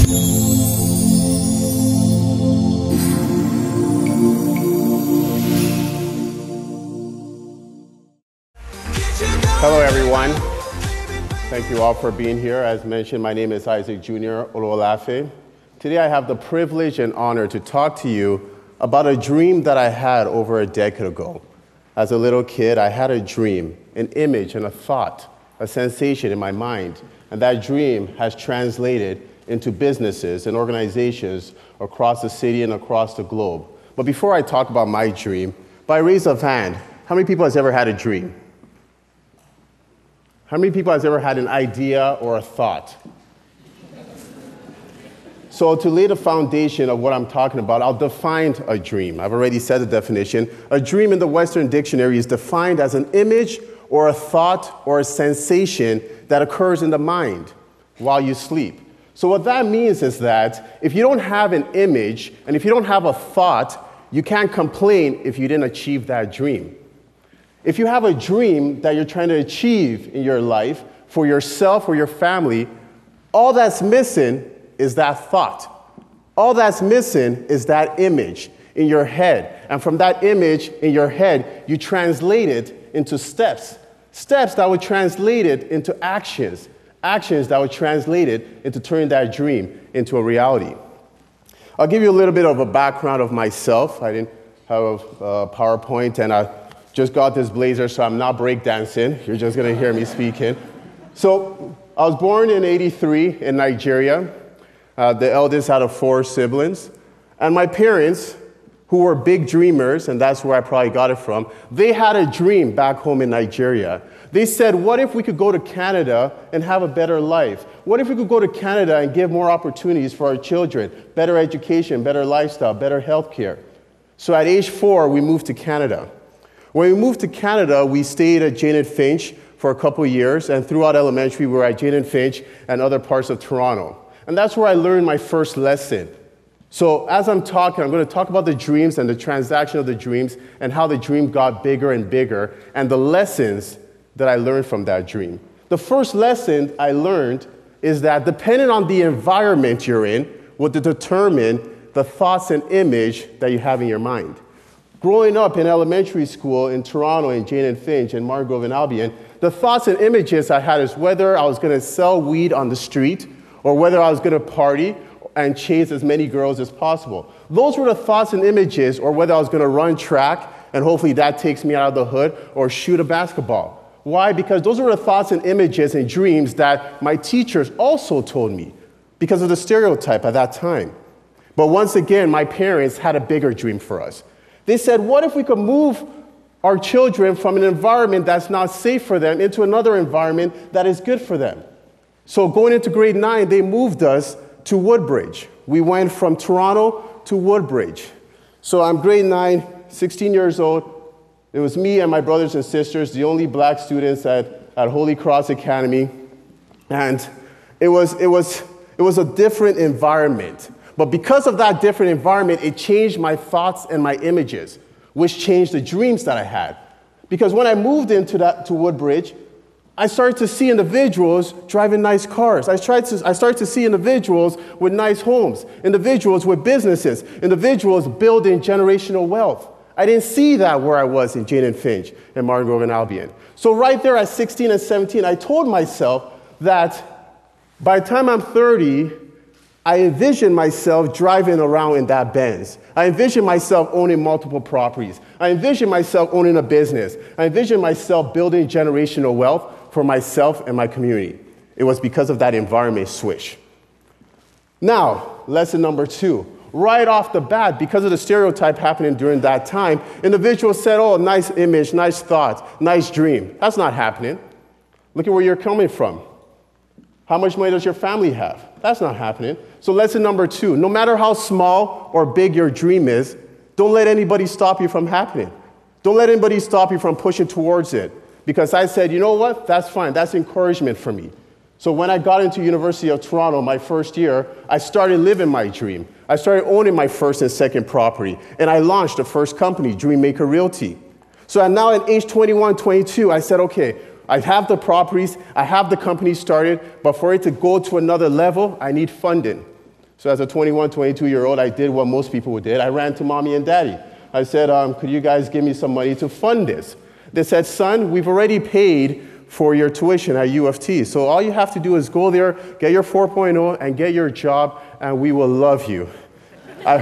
Hello, everyone. Thank you all for being here. As mentioned, my name is Isaac Jr. Olowolafe. Today, I have the privilege and honor to talk to you about a dream that I had over a decade ago. As a little kid, I had a dream, an image and a thought, a sensation in my mind, and that dream has translated into businesses and organizations across the city and across the globe. But before I talk about my dream, by raise of hand, how many people has ever had a dream? How many people has ever had an idea or a thought? So to lay the foundation of what I'm talking about, I'll define a dream. I've already said the definition. A dream in the Western dictionary is defined as an image or a thought or a sensation that occurs in the mind while you sleep. So what that means is that if you don't have an image and if you don't have a thought, you can't complain if you didn't achieve that dream. If you have a dream that you're trying to achieve in your life for yourself or your family, all that's missing is that thought. All that's missing is that image in your head. And from that image in your head, you translate it into steps. Steps that would translate it into actions. Actions that would translate it into turning that dream into a reality. I'll give you a little bit of a background of myself. I didn't have a PowerPoint, and I just got this blazer, so I'm not breakdancing. You're just going to hear me speaking. So I was born in '83 in Nigeria, the eldest out of 4 siblings. And my parents, who were big dreamers, and that's where I probably got it from, they had a dream back home in Nigeria. They said, what if we could go to Canada and have a better life? What if we could go to Canada and give more opportunities for our children, better education, better lifestyle, better health care? So at age 4, we moved to Canada. When we moved to Canada, we stayed at Jane and Finch for a couple of years, and throughout elementary, we were at Jane and Finch and other parts of Toronto. And that's where I learned my first lesson. So as I'm talking, I'm going to talk about the dreams and the transaction of the dreams and how the dream got bigger and bigger and the lessons that I learned from that dream. The first lesson I learned is that depending on the environment you're in will determine the thoughts and image that you have in your mind. Growing up in elementary school in Toronto, in Jane and Finch, and Margrove and Albion, the thoughts and images I had is whether I was going to sell weed on the street or whether I was going to party and chase as many girls as possible. Those were the thoughts and images, or whether I was going to run track and hopefully that takes me out of the hood, or shoot a basketball. Why? Because those were the thoughts and images and dreams that my teachers also told me because of the stereotype at that time. But once again, my parents had a bigger dream for us. They said, what if we could move our children from an environment that's not safe for them into another environment that is good for them? So going into grade 9, they moved us to Woodbridge. We went from Toronto to Woodbridge. So I'm grade 9, 16 years old. It was me and my brothers and sisters, the only black students at Holy Cross Academy. And it was a different environment. But because of that different environment, it changed my thoughts and my images, which changed the dreams that I had. Because when I moved to Woodbridge, I started to see individuals driving nice cars. I started to see individuals with nice homes, individuals with businesses, individuals building generational wealth. I didn't see that where I was in Jane and Finch and Margrove and Albion. So right there at 16 and 17, I told myself that by the time I'm 30, I envision myself driving around in that Benz. I envision myself owning multiple properties. I envision myself owning a business. I envision myself building generational wealth for myself and my community. It was because of that environment switch. Now, lesson number 2. Right off the bat, because of the stereotype happening during that time, individuals said, oh, nice image, nice thought, nice dream. That's not happening. Look at where you're coming from. How much money does your family have? That's not happening. So lesson number 2, no matter how small or big your dream is, don't let anybody stop you from happening. Don't let anybody stop you from pushing towards it. Because I said, you know what? That's fine. That's encouragement for me. So when I got into University of Toronto my first year, I started living my dream. I started owning my first and second property. And I launched the first company, Dreammaker Realty. So now at age 21, 22, I said, okay, I have the properties, I have the company started, but for it to go to another level, I need funding. So as a 21, 22-year-old, I did what most people did. I ran to mommy and daddy. I said, could you guys give me some money to fund this? They said, son, we've already paid for your tuition at U of T. So all you have to do is go there, get your 4.0, and get your job, and we will love you. I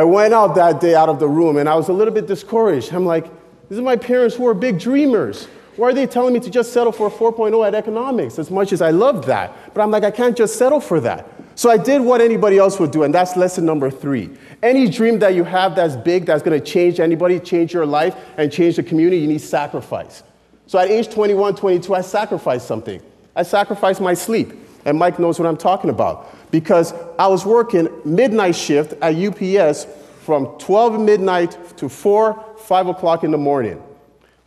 went out that day out of the room, and I was a little bit discouraged. I'm like, these are my parents who are big dreamers. Why are they telling me to just settle for a 4.0 at economics, as much as I love that? But I'm like, I can't just settle for that. So I did what anybody else would do, and that's lesson number 3. Any dream that you have that's big, that's going to change anybody, change your life, and change the community, you need sacrifice. So at age 21, 22, I sacrificed something. I sacrificed my sleep, and Mike knows what I'm talking about, because I was working midnight shift at UPS from 12 midnight to 4, 5 o'clock in the morning,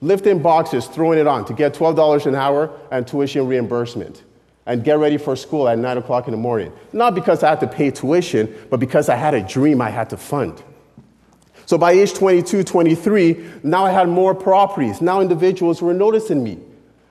lifting boxes, throwing it on to get $12 an hour and tuition reimbursement, and get ready for school at 9 o'clock in the morning. Not because I had to pay tuition, but because I had a dream I had to fund. So by age 22, 23, now I had more properties. Now individuals were noticing me.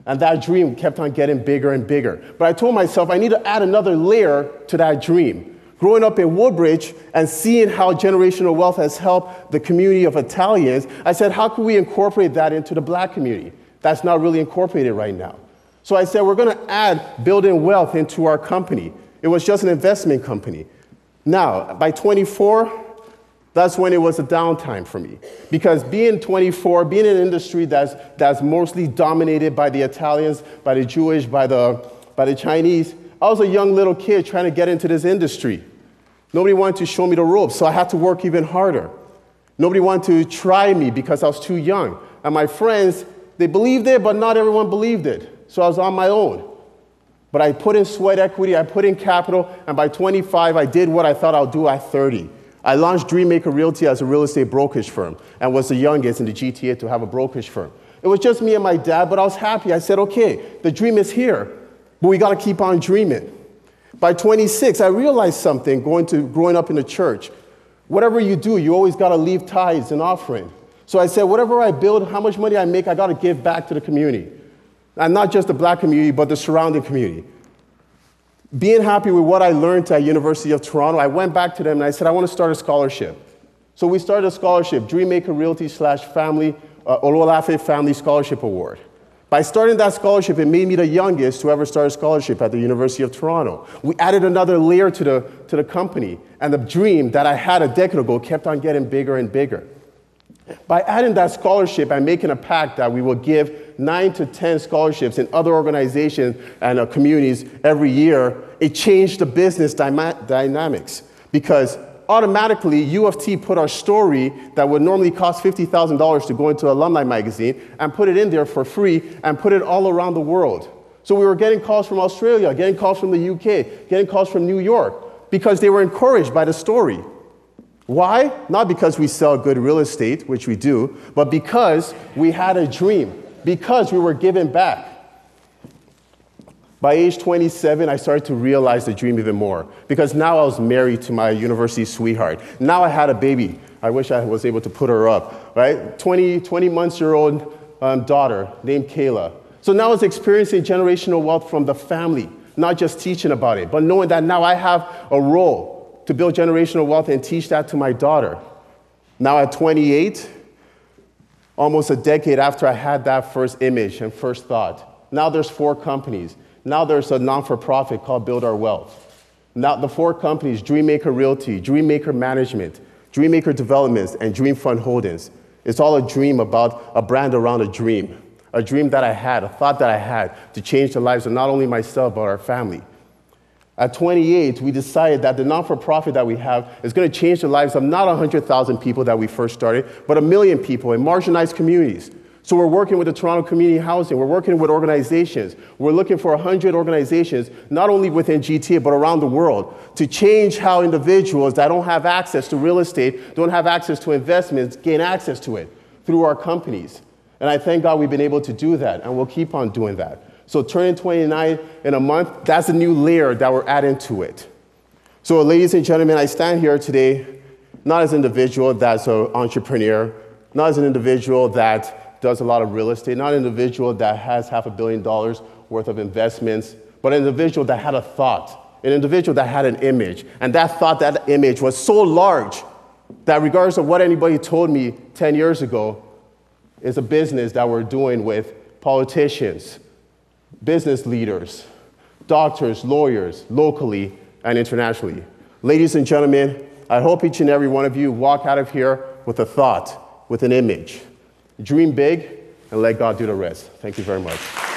And that dream kept on getting bigger and bigger. But I told myself I need to add another layer to that dream. Growing up in Woodbridge and seeing how generational wealth has helped the community of Italians, I said, how can we incorporate that into the black community? That's not really incorporated right now. So I said, we're going to add building wealth into our company. It was just an investment company. Now, by 24, that's when it was a downtime for me. Because being 24, being in an industry that's mostly dominated by the Italians, by the Jewish, by the Chinese, I was a young little kid trying to get into this industry. Nobody wanted to show me the ropes, so I had to work even harder. Nobody wanted to try me because I was too young. And my friends, they believed it, but not everyone believed it. So I was on my own. But I put in sweat equity, I put in capital, and by 25, I did what I thought I'll do at 30. I launched Dreammaker Realty as a real estate brokerage firm and was the youngest in the GTA to have a brokerage firm. It was just me and my dad, but I was happy. I said, okay, the dream is here, but we got to keep on dreaming. By 26, I realized something growing up in the church. Whatever you do, you always got to leave tithes and offering. So I said, whatever I build, how much money I make, I got to give back to the community. And not just the black community, but the surrounding community. Being happy with what I learned at University of Toronto, I went back to them and I said, I want to start a scholarship. So we started a scholarship, Dreammaker Realty /Family, Olowolafe Family Scholarship Award. By starting that scholarship, it made me the youngest to ever start a scholarship at the University of Toronto. We added another layer to the company, and the dream that I had a decade ago kept on getting bigger and bigger. By adding that scholarship and making a pact that we will give 9 to 10 scholarships in other organizations and communities every year, it changed the business dynamics. Because automatically, U of T put our story that would normally cost $50,000 to go into Alumni Magazine and put it in there for free and put it all around the world. So we were getting calls from Australia, getting calls from the UK, getting calls from New York, because they were encouraged by the story. Why? Not because we sell good real estate, which we do, but because we had a dream, because we were giving back. By age 27, I started to realize the dream even more, because now I was married to my university sweetheart. Now I had a baby. I wish I was able to put her up, right? 20 months-year-old daughter named Kayla. So now I was experiencing generational wealth from the family, not just teaching about it, but knowing that now I have a role to build generational wealth and teach that to my daughter. Now at 28, almost a decade after I had that first image and first thought, now there's 4 companies. Now there's a non-for-profit called Build Our Wealth. Now the 4 companies, Dreammaker Realty, Dreammaker Management, Dreammaker Developments, and Dream Fund Holdings. It's all a dream about a brand around a dream that I had, a thought that I had to change the lives of not only myself, but our family. At 28, we decided that the non-for-profit that we have is going to change the lives of not 100,000 people that we first started, but 1 million people in marginalized communities. So we're working with the Toronto Community Housing. We're working with organizations. We're looking for 100 organizations, not only within GTA, but around the world, to change how individuals that don't have access to real estate, don't have access to investments, gain access to it through our companies. And I thank God we've been able to do that, and we'll keep on doing that. So turning 29 in a month, that's a new layer that we're adding to it. So ladies and gentlemen, I stand here today not as an individual that's an entrepreneur, not as an individual that does a lot of real estate, not an individual that has $500 million worth of investments, but an individual that had a thought an individual that had an image, and that thought, that image was so large that regardless of what anybody told me 10 years ago, is a business that we're doing with politicians, business leaders, doctors, lawyers, locally and internationally. Ladies and gentlemen, I hope each and every one of you walk out of here with a thought, with an image. Dream big and let God do the rest. Thank you very much.